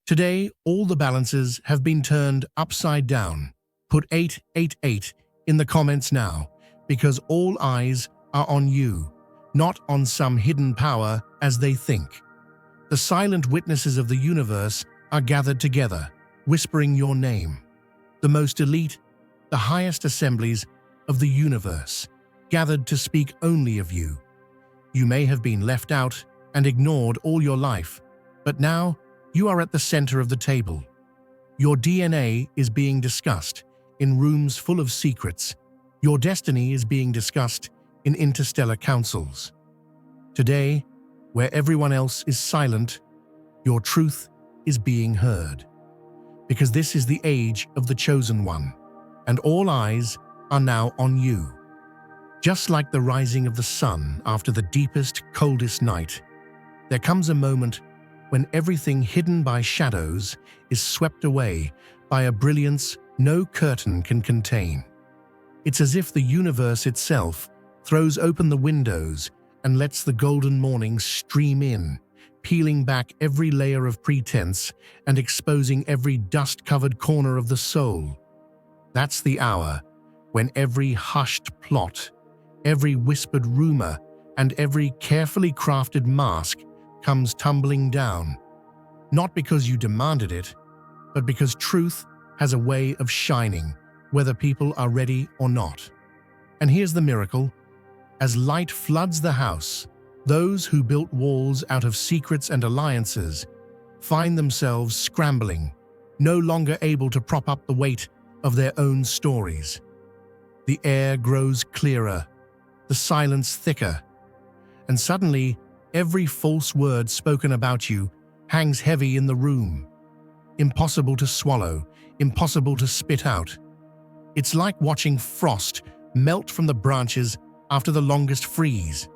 Today, all the balances have been turned upside down. Put 888 in the comments now, because all eyes are on you, not on some hidden power as they think. The silent witnesses of the universe are gathered together, whispering your name. The most elite, the highest assemblies of the universe, gathered to speak only of you. You may have been left out and ignored all your life, but now you are at the center of the table. Your DNA is being discussed in rooms full of secrets. Your destiny is being discussed in interstellar councils. Today, where everyone else is silent, your truth is being heard. Because this is the age of the chosen one, and all eyes are now on you. Just like the rising of the sun after the deepest, coldest night, there comes a moment when everything hidden by shadows is swept away by a brilliance no curtain can contain. It's as if the universe itself throws open the windows and lets the golden morning stream in, peeling back every layer of pretense and exposing every dust-covered corner of the soul. That's the hour when every hushed plot, every whispered rumor, and every carefully crafted mask comes tumbling down. Not because you demanded it, but because truth has a way of shining, whether people are ready or not. And here's the miracle. As light floods the house, those who built walls out of secrets and alliances find themselves scrambling, no longer able to prop up the weight of their own stories. The air grows clearer, the silence thicker, and suddenly every false word spoken about you hangs heavy in the room. Impossible to swallow, impossible to spit out. It's like watching frost melt from the branches after the longest freeze.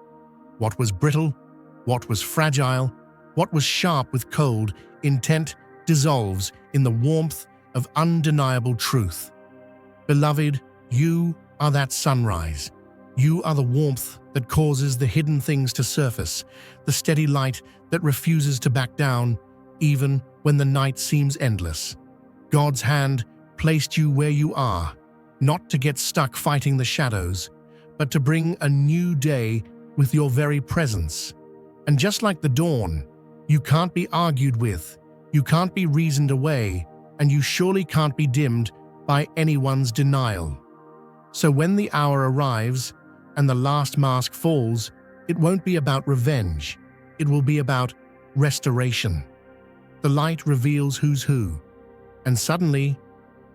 What was brittle, what was fragile, what was sharp with cold intent dissolves in the warmth of undeniable truth. Beloved, you are that sunrise. You are the warmth that causes the hidden things to surface, the steady light that refuses to back down, even when the night seems endless. God's hand placed you where you are, not to get stuck fighting the shadows, but to bring a new day with your very presence. And just like the dawn, you can't be argued with, you can't be reasoned away, and you surely can't be dimmed by anyone's denial. So when the hour arrives and the last mask falls, it won't be about revenge, it will be about restoration. The light reveals who's who, and suddenly,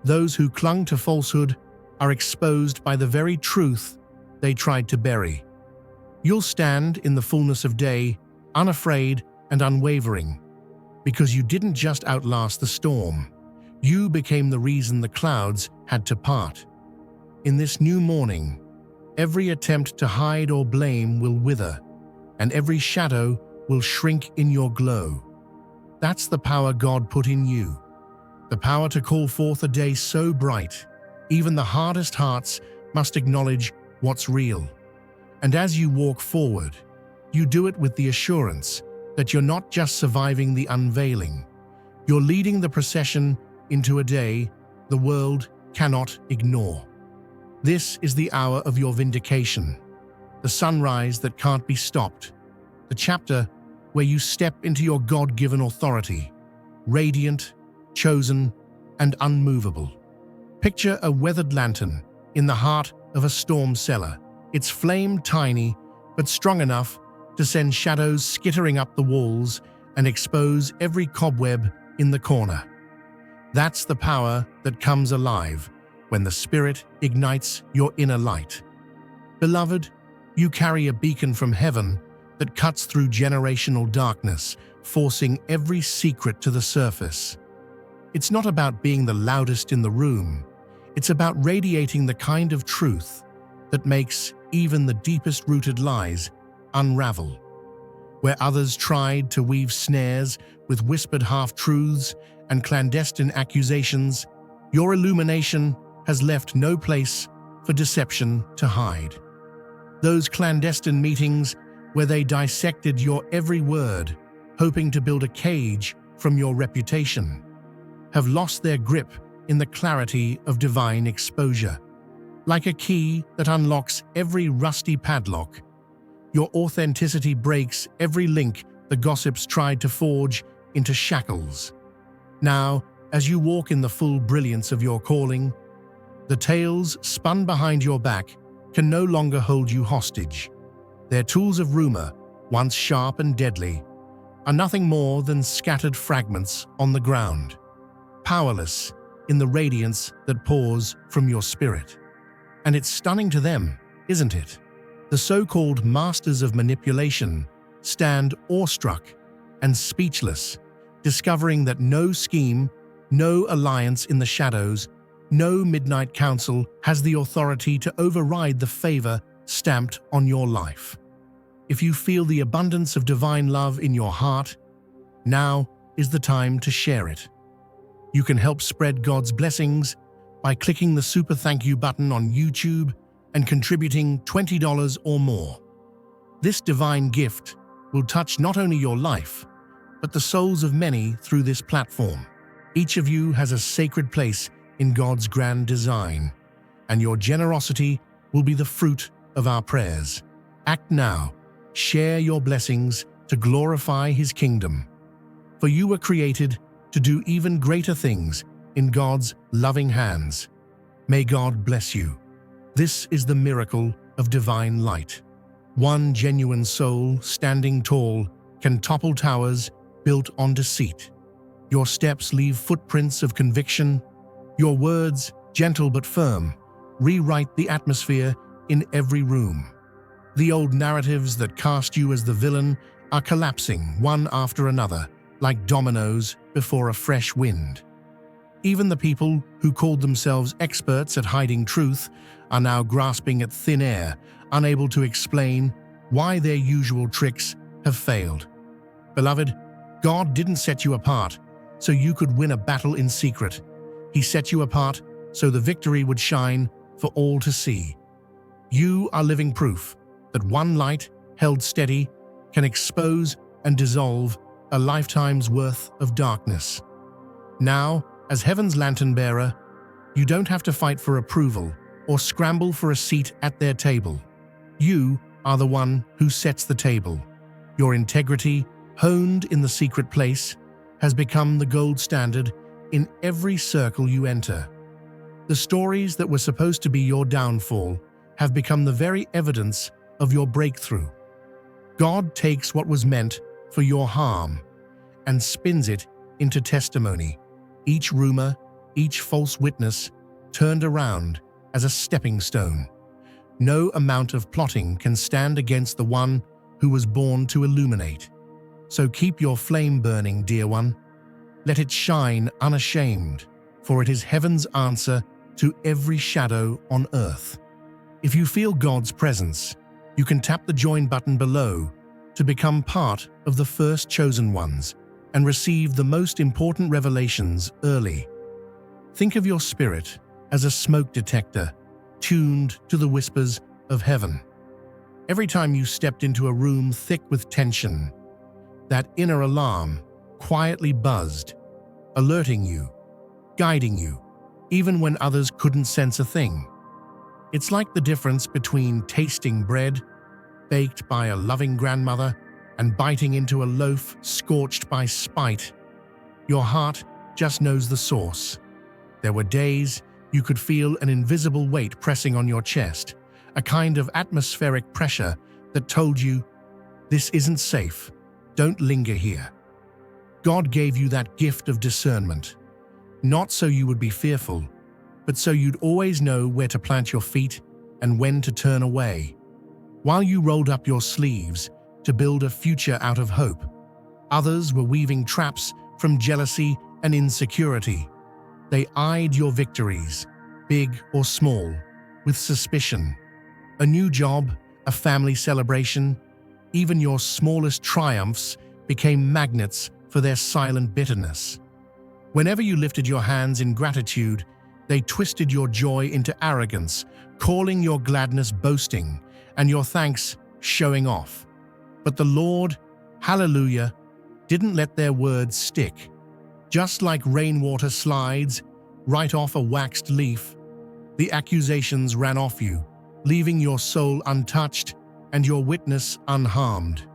those who clung to falsehood are exposed by the very truth they tried to bury. You'll stand in the fullness of day, unafraid and unwavering, because you didn't just outlast the storm. You became the reason the clouds had to part. In this new morning, every attempt to hide or blame will wither, and every shadow will shrink in your glow. That's the power God put in you, the power to call forth a day so bright, even the hardest hearts must acknowledge what's real. And as you walk forward, you do it with the assurance that you're not just surviving the unveiling, you're leading the procession into a day the world cannot ignore. This is the hour of your vindication, the sunrise that can't be stopped, the chapter where you step into your God-given authority, radiant, chosen, and unmovable. Picture a weathered lantern in the heart of a storm cellar, its flame tiny but strong enough to send shadows skittering up the walls and expose every cobweb in the corner. That's the power that comes alive when the Spirit ignites your inner light. Beloved, you carry a beacon from heaven that cuts through generational darkness, forcing every secret to the surface. It's not about being the loudest in the room. It's about radiating the kind of truth that makes even the deepest-rooted lies unravel. Where others tried to weave snares with whispered half-truths and clandestine accusations, your illumination has left no place for deception to hide. Those clandestine meetings where they dissected your every word, hoping to build a cage from your reputation, have lost their grip in the clarity of divine exposure. Like a key that unlocks every rusty padlock, your authenticity breaks every link the gossips tried to forge into shackles. Now, as you walk in the full brilliance of your calling, the tales spun behind your back can no longer hold you hostage. Their tools of rumor, once sharp and deadly, are nothing more than scattered fragments on the ground, powerless in the radiance that pours from your spirit. And it's stunning to them, isn't it? The so-called masters of manipulation stand awestruck and speechless, discovering that no scheme, no alliance in the shadows, no midnight council has the authority to override the favor stamped on your life. If you feel the abundance of divine love in your heart, now is the time to share it. You can help spread God's blessings by clicking the super thank you button on YouTube and contributing $20 or more. This divine gift will touch not only your life, but the souls of many through this platform. Each of you has a sacred place in God's grand design, and your generosity will be the fruit of our prayers. Act now. Share your blessings to glorify His kingdom. For you were created to do even greater things in God's loving hands. May God bless you. This is the miracle of divine light. One genuine soul standing tall can topple towers built on deceit. Your steps leave footprints of conviction. Your words, gentle but firm, rewrite the atmosphere in every room. The old narratives that cast you as the villain are collapsing one after another, like dominoes before a fresh wind. Even the people who called themselves experts at hiding truth are now grasping at thin air, unable to explain why their usual tricks have failed. Beloved, God didn't set you apart so you could win a battle in secret. He set you apart so the victory would shine for all to see. You are living proof that one light, held steady, can expose and dissolve a lifetime's worth of darkness. Now, as heaven's lantern-bearer, you don't have to fight for approval or scramble for a seat at their table. You are the one who sets the table. Your integrity, honed in the secret place, has become the gold standard in every circle you enter. The stories that were supposed to be your downfall have become the very evidence of your breakthrough. God takes what was meant for your harm and spins it into testimony. Each rumor, each false witness turned around as a stepping stone. No amount of plotting can stand against the one who was born to illuminate. So keep your flame burning, dear one. Let it shine unashamed, for it is heaven's answer to every shadow on earth. If you feel God's presence, you can tap the join button below to become part of the first chosen ones and receive the most important revelations early. Think of your spirit as a smoke detector, tuned to the whispers of heaven. Every time you stepped into a room thick with tension, that inner alarm quietly buzzed, alerting you, guiding you, even when others couldn't sense a thing. It's like the difference between tasting bread, baked by a loving grandmother, and biting into a loaf scorched by spite. Your heart just knows the source. There were days you could feel an invisible weight pressing on your chest, a kind of atmospheric pressure that told you, this isn't safe, don't linger here. God gave you that gift of discernment, not so you would be fearful, but so you'd always know where to plant your feet and when to turn away. While you rolled up your sleeves to build a future out of hope, others were weaving traps from jealousy and insecurity. They eyed your victories, big or small, with suspicion. A new job, a family celebration, even your smallest triumphs became magnets for their silent bitterness. Whenever you lifted your hands in gratitude, they twisted your joy into arrogance, calling your gladness boasting and your thanks showing off. But the Lord, hallelujah, didn't let their words stick. Just like rainwater slides right off a waxed leaf, the accusations ran off you, leaving your soul untouched and your witness unharmed.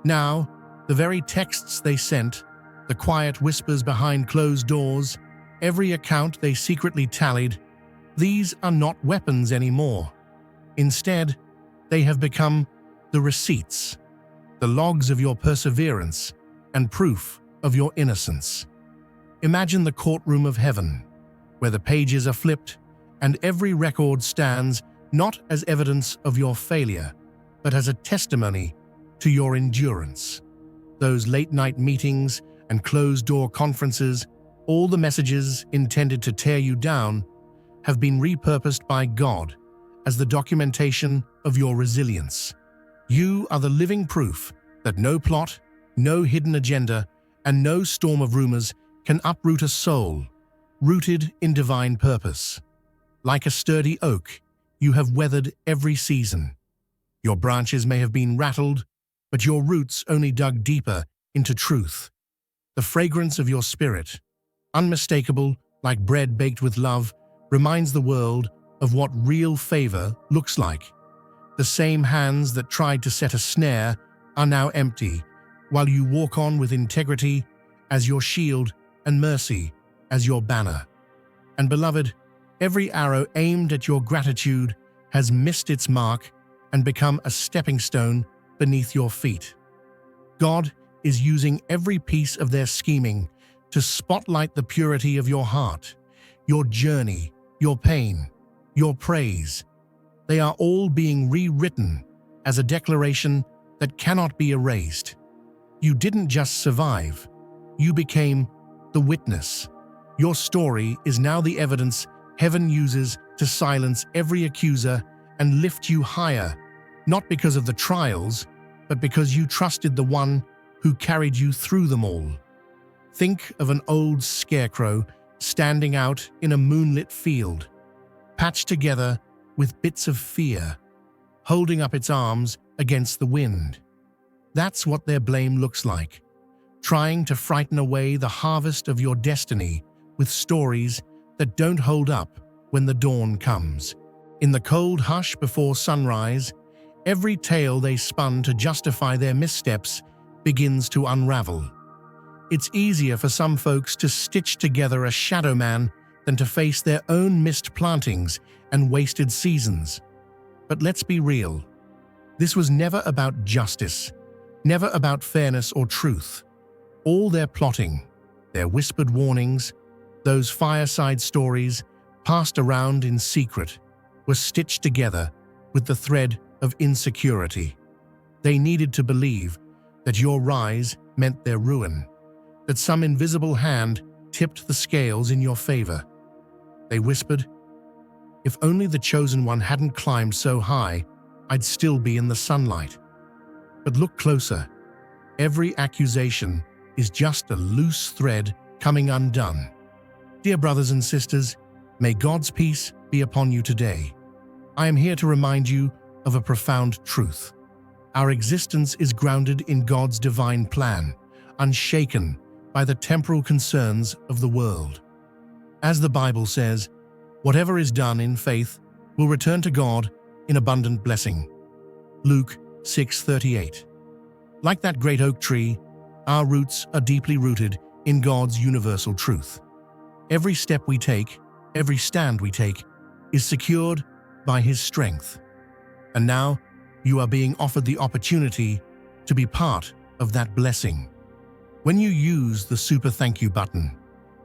Now, the very texts they sent, the quiet whispers behind closed doors, every account they secretly tallied, these are not weapons anymore. Instead, they have become the receipts, the logs of your perseverance and proof of your innocence. Imagine the courtroom of heaven, where the pages are flipped and every record stands not as evidence of your failure, but as a testimony to your endurance. Those late-night meetings and closed-door conferences, all the messages intended to tear you down, have been repurposed by God as the documentation of your resilience. You are the living proof that no plot, no hidden agenda, and no storm of rumors can uproot a soul rooted in divine purpose. Like a sturdy oak, you have weathered every season. Your branches may have been rattled, but your roots only dug deeper into truth. The fragrance of your spirit, unmistakable like bread baked with love, reminds the world of what real favor looks like. The same hands that tried to set a snare are now empty, while you walk on with integrity as your shield and mercy as your banner. And beloved, every arrow aimed at your gratitude has missed its mark and become a stepping stone beneath your feet. God is using every piece of their scheming to spotlight the purity of your heart, your journey, your pain, your praise. They are all being rewritten as a declaration that cannot be erased. You didn't just survive, you became the witness. Your story is now the evidence heaven uses to silence every accuser and lift you higher, not because of the trials, but because you trusted the one who carried you through them all. Think of an old scarecrow standing out in a moonlit field, patched together with bits of fear, holding up its arms against the wind. That's what their blame looks like, trying to frighten away the harvest of your destiny with stories that don't hold up when the dawn comes. In the cold hush before sunrise, every tale they spun to justify their missteps begins to unravel. It's easier for some folks to stitch together a shadow man than to face their own missed plantings and wasted seasons. But let's be real. This was never about justice, never about fairness or truth. All their plotting, their whispered warnings, those fireside stories passed around in secret, were stitched together with the thread of insecurity. They needed to believe that your rise meant their ruin, that some invisible hand tipped the scales in your favor. They whispered, "If only the chosen one hadn't climbed so high, I'd still be in the sunlight." But look closer. Every accusation is just a loose thread coming undone. Dear brothers and sisters, may God's peace be upon you today. I am here to remind you of a profound truth. Our existence is grounded in God's divine plan, unshaken by the temporal concerns of the world. As the Bible says, whatever is done in faith will return to God in abundant blessing. Luke 6:38. Like that great oak tree, our roots are deeply rooted in God's universal truth. Every step we take, every stand we take, is secured by His strength. And now, you are being offered the opportunity to be part of that blessing. When you use the Super Thank You button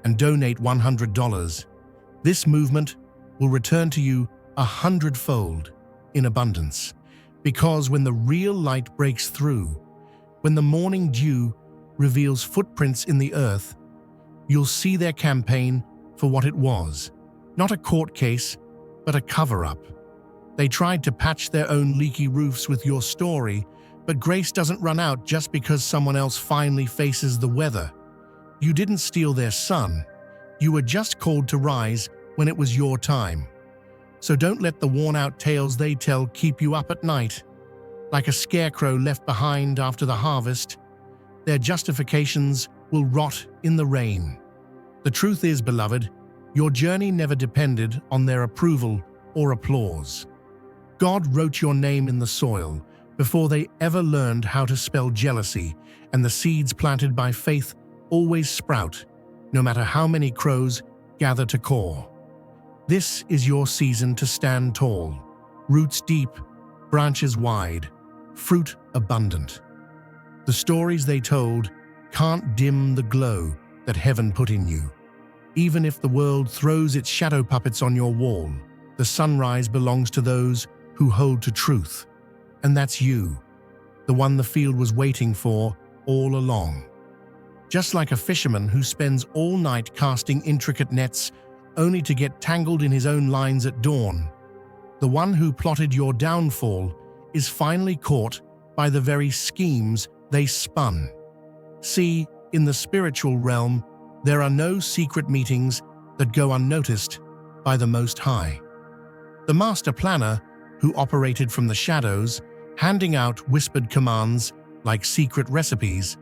and donate $100, this movement will return to you 100-fold in abundance. Because when the real light breaks through, when the morning dew reveals footprints in the earth, you'll see their campaign for what it was. Not a court case, but a cover-up. They tried to patch their own leaky roofs with your story, but grace doesn't run out just because someone else finally faces the weather. You didn't steal their sun. You were just called to rise when it was your time. So don't let the worn-out tales they tell keep you up at night. Like a scarecrow left behind after the harvest, their justifications will rot in the rain. The truth is, beloved, your journey never depended on their approval or applause. God wrote your name in the soil before they ever learned how to spell jealousy, and the seeds planted by faith always sprout, no matter how many crows gather to caw. This is your season to stand tall, roots deep, branches wide, fruit abundant. The stories they told can't dim the glow that heaven put in you. Even if the world throws its shadow puppets on your wall, the sunrise belongs to those who hold to truth. And that's you, the one the field was waiting for all along. Just like a fisherman who spends all night casting intricate nets only to get tangled in his own lines at dawn, the one who plotted your downfall is finally caught by the very schemes they spun. See, in the spiritual realm, there are no secret meetings that go unnoticed by the Most High. The master planner, who operated from the shadows, handing out whispered commands like secret recipes,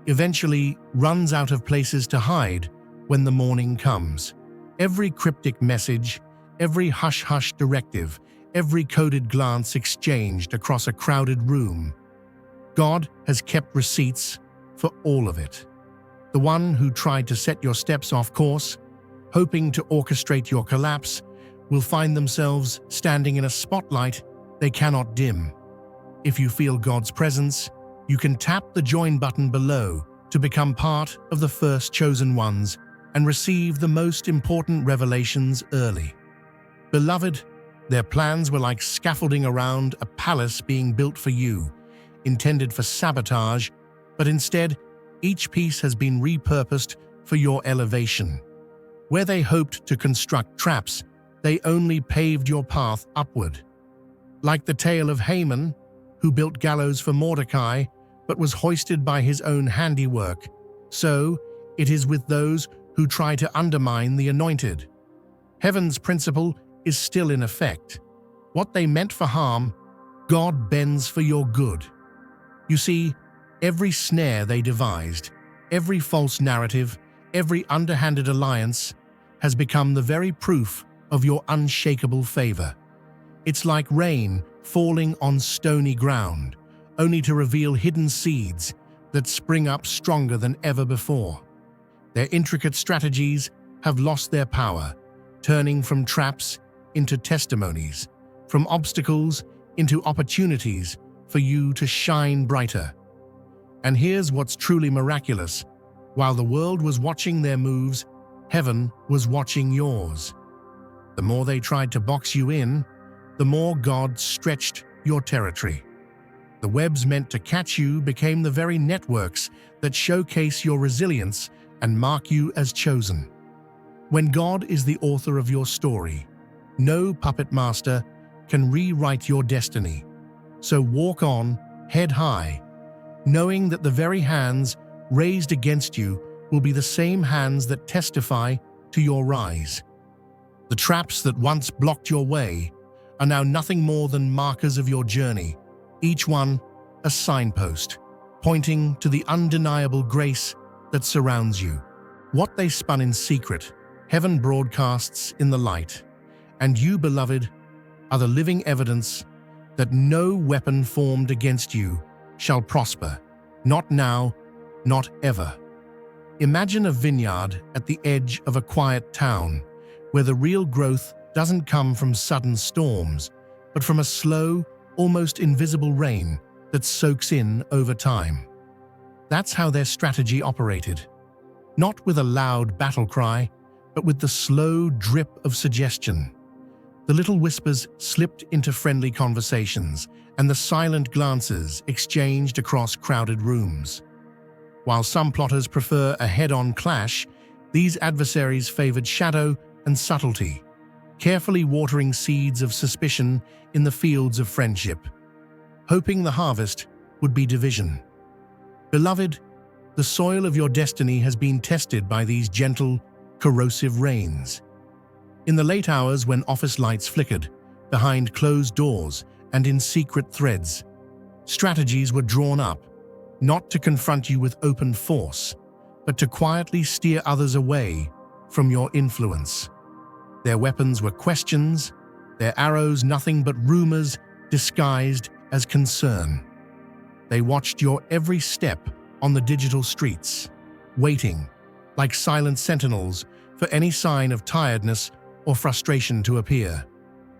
eventually runs out of places to hide when the morning comes. Every cryptic message, every hush-hush directive, every coded glance exchanged across a crowded room. God has kept receipts for all of it. The one who tried to set your steps off course, hoping to orchestrate your collapse, will find themselves standing in a spotlight they cannot dim. If you feel God's presence, you can tap the join button below to become part of the first chosen ones and receive the most important revelations early. Beloved, their plans were like scaffolding around a palace being built for you, intended for sabotage, but instead, each piece has been repurposed for your elevation. Where they hoped to construct traps, they only paved your path upward. Like the tale of Haman, who built gallows for Mordecai, but was hoisted by his own handiwork, so it is with those who try to undermine the anointed. Heaven's principle is still in effect. What they meant for harm, God bends for your good. You see, every snare they devised, every false narrative, every underhanded alliance has become the very proof of your unshakable favor. It's like rain falling on stony ground, only to reveal hidden seeds that spring up stronger than ever before. Their intricate strategies have lost their power, turning from traps into testimonies, from obstacles into opportunities for you to shine brighter. And here's what's truly miraculous. While the world was watching their moves, heaven was watching yours. The more they tried to box you in, the more God stretched your territory. The webs meant to catch you became the very networks that showcase your resilience and mark you as chosen. When God is the author of your story, no puppet master can rewrite your destiny. So walk on, head high, knowing that the very hands raised against you will be the same hands that testify to your rise. The traps that once blocked your way are now nothing more than markers of your journey, each one a signpost, pointing to the undeniable grace that surrounds you. What they spun in secret, heaven broadcasts in the light, and you, beloved, are the living evidence that no weapon formed against you shall prosper, not now, not ever. Imagine a vineyard at the edge of a quiet town, where the real growth doesn't come from sudden storms, but from a slow, almost invisible rain that soaks in over time. That's how their strategy operated. Not with a loud battle cry, but with the slow drip of suggestion. The little whispers slipped into friendly conversations, and the silent glances exchanged across crowded rooms. While some plotters prefer a head-on clash, these adversaries favored shadow and subtlety, carefully watering seeds of suspicion in the fields of friendship, hoping the harvest would be division. Beloved, the soil of your destiny has been tested by these gentle, corrosive rains. In the late hours when office lights flickered, behind closed doors and in secret threads, strategies were drawn up, not to confront you with open force, but to quietly steer others away from your influence. Their weapons were questions, their arrows nothing but rumors disguised as concern. They watched your every step on the digital streets, waiting, like silent sentinels, for any sign of tiredness or frustration to appear.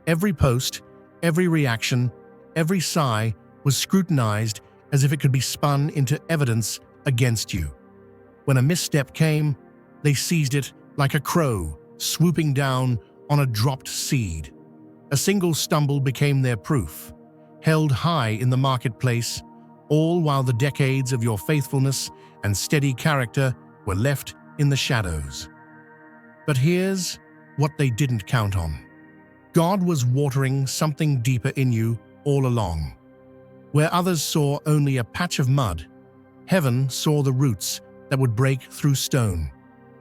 Every post, every reaction, every sigh was scrutinized as if it could be spun into evidence against you. When a misstep came, they seized it like a crow swooping down on a dropped seed. A single stumble became their proof, held high in the marketplace, all while the decades of your faithfulness and steady character were left in the shadows. But here's what they didn't count on. God was watering something deeper in you all along. Where others saw only a patch of mud, heaven saw the roots that would break through stone.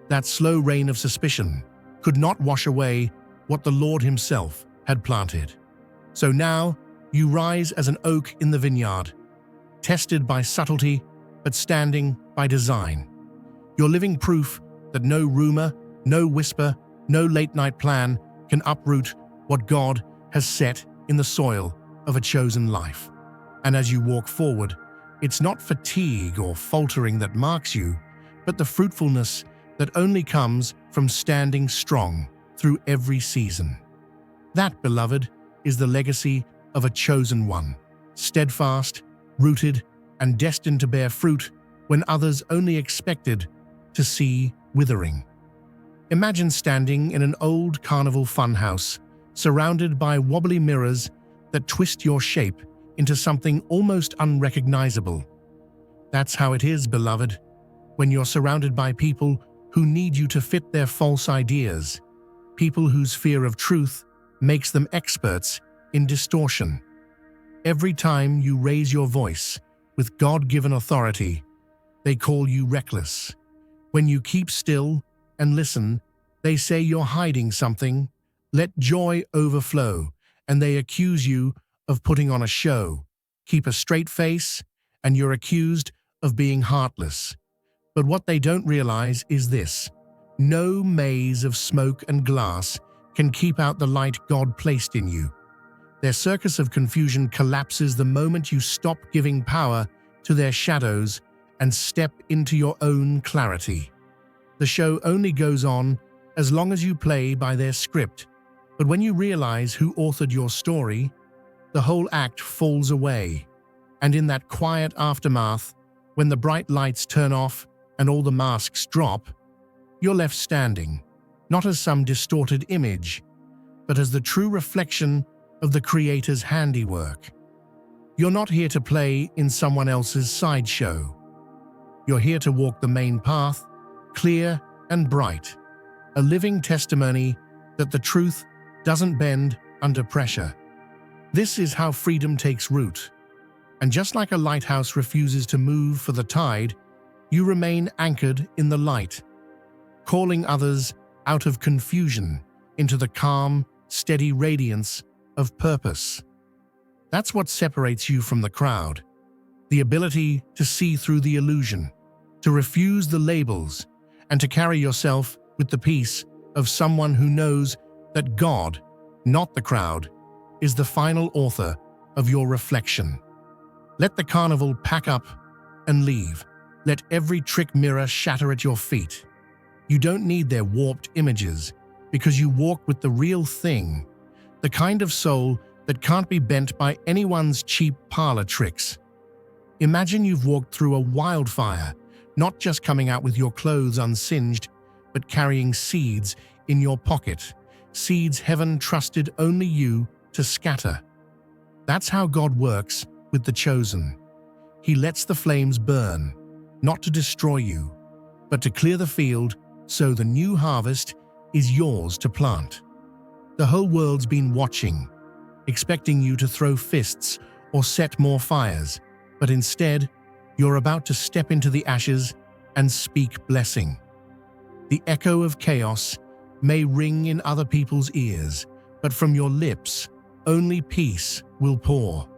That slow rain of suspicion could not wash away what the Lord himself had planted. So now you rise as an oak in the vineyard, tested by subtlety but standing by design. You're living proof that no rumor, no whisper, no late-night plan can uproot what God has set in the soil of a chosen life. And as you walk forward, it's not fatigue or faltering that marks you, but the fruitfulness that only comes from standing strong through every season. That, beloved, is the legacy of a chosen one, steadfast, rooted, and destined to bear fruit when others only expected to see withering. Imagine standing in an old carnival funhouse, surrounded by wobbly mirrors that twist your shape into something almost unrecognizable. That's how it is, beloved, when you're surrounded by people who need you to fit their false ideas, people whose fear of truth makes them experts in distortion. Every time you raise your voice with God-given authority, they call you reckless. When you keep still and listen, they say you're hiding something. Let joy overflow, and they accuse you of putting on a show. Keep a straight face, and you're accused of being heartless. But what they don't realize is this: no maze of smoke and glass can keep out the light God placed in you. Their circus of confusion collapses the moment you stop giving power to their shadows and step into your own clarity. The show only goes on as long as you play by their script, but when you realize who authored your story, the whole act falls away. And in that quiet aftermath, when the bright lights turn off and all the masks drop, you're left standing, not as some distorted image, but as the true reflection of the Creator's handiwork. You're not here to play in someone else's sideshow. You're here to walk the main path, clear and bright, a living testimony that the truth doesn't bend under pressure. This is how freedom takes root. And just like a lighthouse refuses to move for the tide, you remain anchored in the light, calling others out of confusion into the calm, steady radiance of purpose. That's what separates you from the crowd: the ability to see through the illusion, to refuse the labels, and to carry yourself with the peace of someone who knows that God, not the crowd, is the final author of your reflection. Let the carnival pack up and leave. Let every trick mirror shatter at your feet. You don't need their warped images, because you walk with the real thing, the kind of soul that can't be bent by anyone's cheap parlor tricks. Imagine you've walked through a wildfire, not just coming out with your clothes unsinged, but carrying seeds in your pocket, seeds heaven trusted only you to scatter. That's how God works with the chosen. He lets the flames burn, not to destroy you, but to clear the field so the new harvest is yours to plant. The whole world's been watching, expecting you to throw fists or set more fires, but instead, you're about to step into the ashes and speak blessing. The echo of chaos may ring in other people's ears, but from your lips, only peace will pour.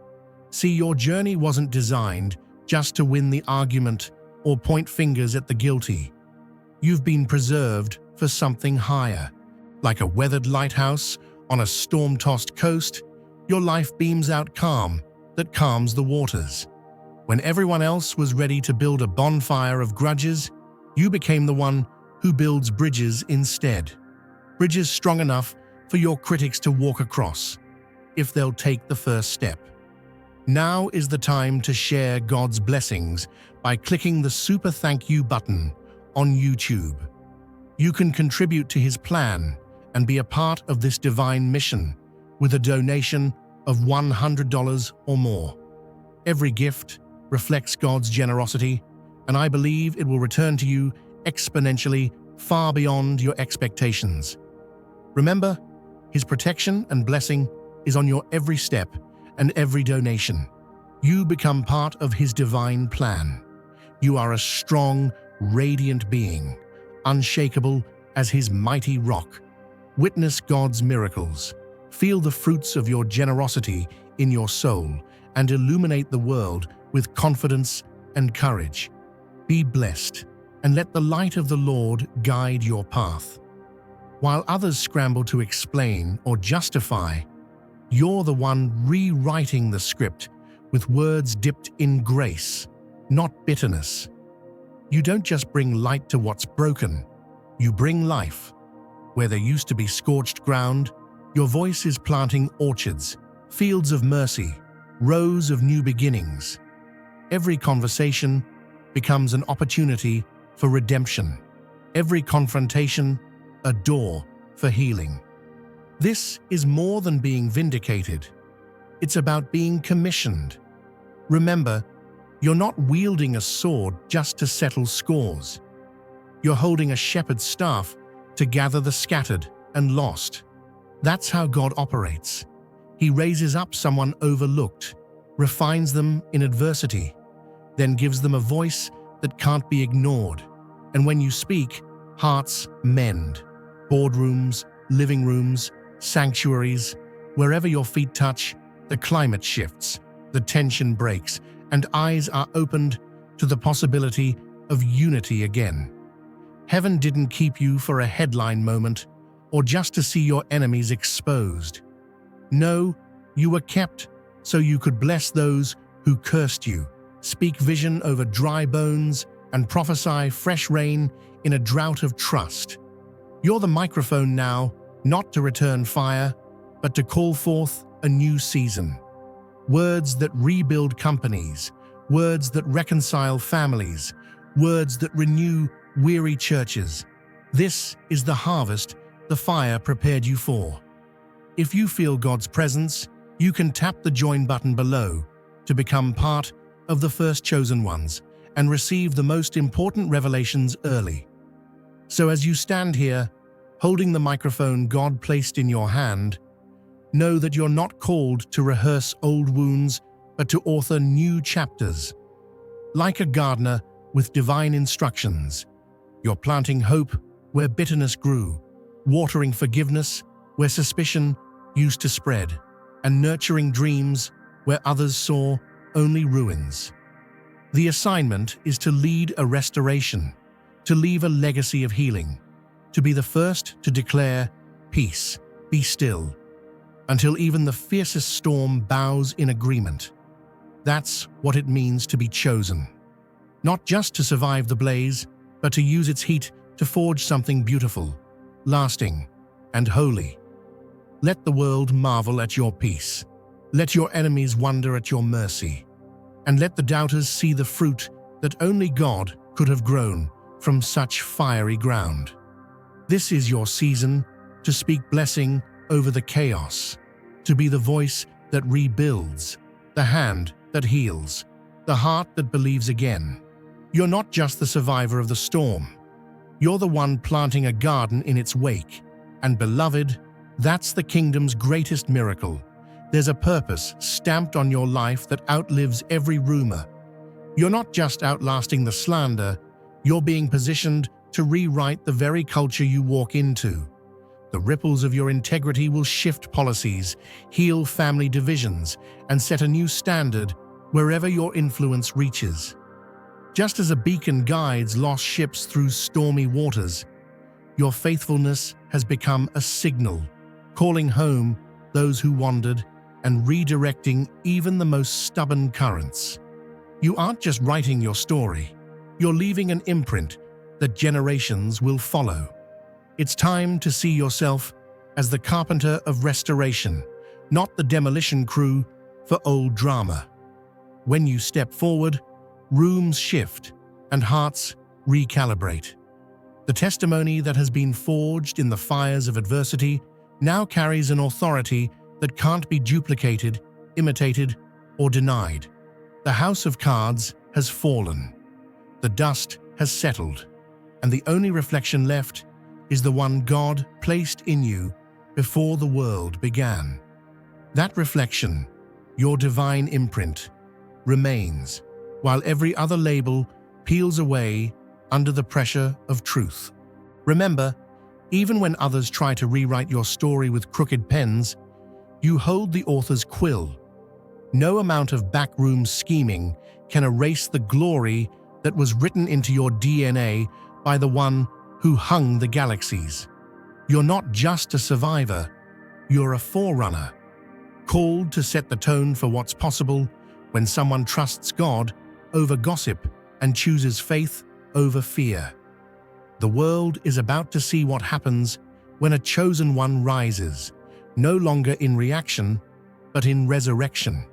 See, your journey wasn't designed just to win the argument or point fingers at the guilty. You've been preserved for something higher. Like a weathered lighthouse on a storm-tossed coast, your life beams out calm that calms the waters. When everyone else was ready to build a bonfire of grudges, you became the one who builds bridges instead. Bridges strong enough for your critics to walk across, if they'll take the first step. Now is the time to share God's blessings by clicking the super thank you button on YouTube. You can contribute to His plan and be a part of this divine mission with a donation of $100 or more. Every gift reflects God's generosity, and I believe it will return to you exponentially far beyond your expectations. Remember, His protection and blessing is on your every step and every donation. You become part of His divine plan. You are a strong, radiant being, unshakable as His mighty rock. Witness God's miracles. Feel the fruits of your generosity in your soul and illuminate the world with confidence and courage. Be blessed and let the light of the Lord guide your path. While others scramble to explain or justify, you're the one rewriting the script with words dipped in grace, not bitterness. You don't just bring light to what's broken, you bring life. Where there used to be scorched ground, your voice is planting orchards, fields of mercy, rows of new beginnings. Every conversation becomes an opportunity for redemption. Every confrontation, a door for healing. This is more than being vindicated. It's about being commissioned. Remember, you're not wielding a sword just to settle scores. You're holding a shepherd's staff to gather the scattered and lost. That's how God operates. He raises up someone overlooked, refines them in adversity, then gives them a voice that can't be ignored. And when you speak, hearts mend. Boardrooms, living rooms, sanctuaries, wherever your feet touch, the climate shifts, the tension breaks, and eyes are opened to the possibility of unity again. Heaven didn't keep you for a headline moment or just to see your enemies exposed. No, you were kept so you could bless those who cursed you, speak vision over dry bones, and prophesy fresh rain in a drought of trust. You're the microphone now, not to return fire, but to call forth a new season. Words that rebuild companies, words that reconcile families, words that renew weary churches. This is the harvest the fire prepared you for. If you feel God's presence, you can tap the join button below to become part of the first chosen ones and receive the most important revelations early. So as you stand here, holding the microphone God placed in your hand, know that you're not called to rehearse old wounds, but to author new chapters. Like a gardener with divine instructions, you're planting hope where bitterness grew, watering forgiveness where suspicion used to spread, and nurturing dreams where others saw only ruins. The assignment is to lead a restoration, to leave a legacy of healing, to be the first to declare, "Peace, be still," until even the fiercest storm bows in agreement. That's what it means to be chosen. Not just to survive the blaze, but to use its heat to forge something beautiful, lasting, and holy. Let the world marvel at your peace. Let your enemies wonder at your mercy. And let the doubters see the fruit that only God could have grown from such fiery ground. This is your season to speak blessing over the chaos, to be the voice that rebuilds, the hand that heals, the heart that believes again. You're not just the survivor of the storm. You're the one planting a garden in its wake. And beloved, that's the kingdom's greatest miracle. There's a purpose stamped on your life that outlives every rumor. You're not just outlasting the slander, you're being positioned to rewrite the very culture you walk into. The ripples of your integrity will shift policies, heal family divisions, and set a new standard wherever your influence reaches. Just as a beacon guides lost ships through stormy waters, your faithfulness has become a signal, calling home those who wandered and redirecting even the most stubborn currents. You aren't just writing your story, you're leaving an imprint that generations will follow. It's time to see yourself as the carpenter of restoration, not the demolition crew for old drama. When you step forward, rooms shift and hearts recalibrate. The testimony that has been forged in the fires of adversity now carries an authority that can't be duplicated, imitated, or denied. The house of cards has fallen. The dust has settled, and the only reflection left is the one God placed in you before the world began. That reflection, your divine imprint, remains, while every other label peels away under the pressure of truth. Remember, even when others try to rewrite your story with crooked pens, you hold the author's quill. No amount of backroom scheming can erase the glory that was written into your DNA by the one who hung the galaxies. You're not just a survivor, you're a forerunner, called to set the tone for what's possible when someone trusts God over gossip and chooses faith over fear. The world is about to see what happens when a chosen one rises, no longer in reaction, but in resurrection.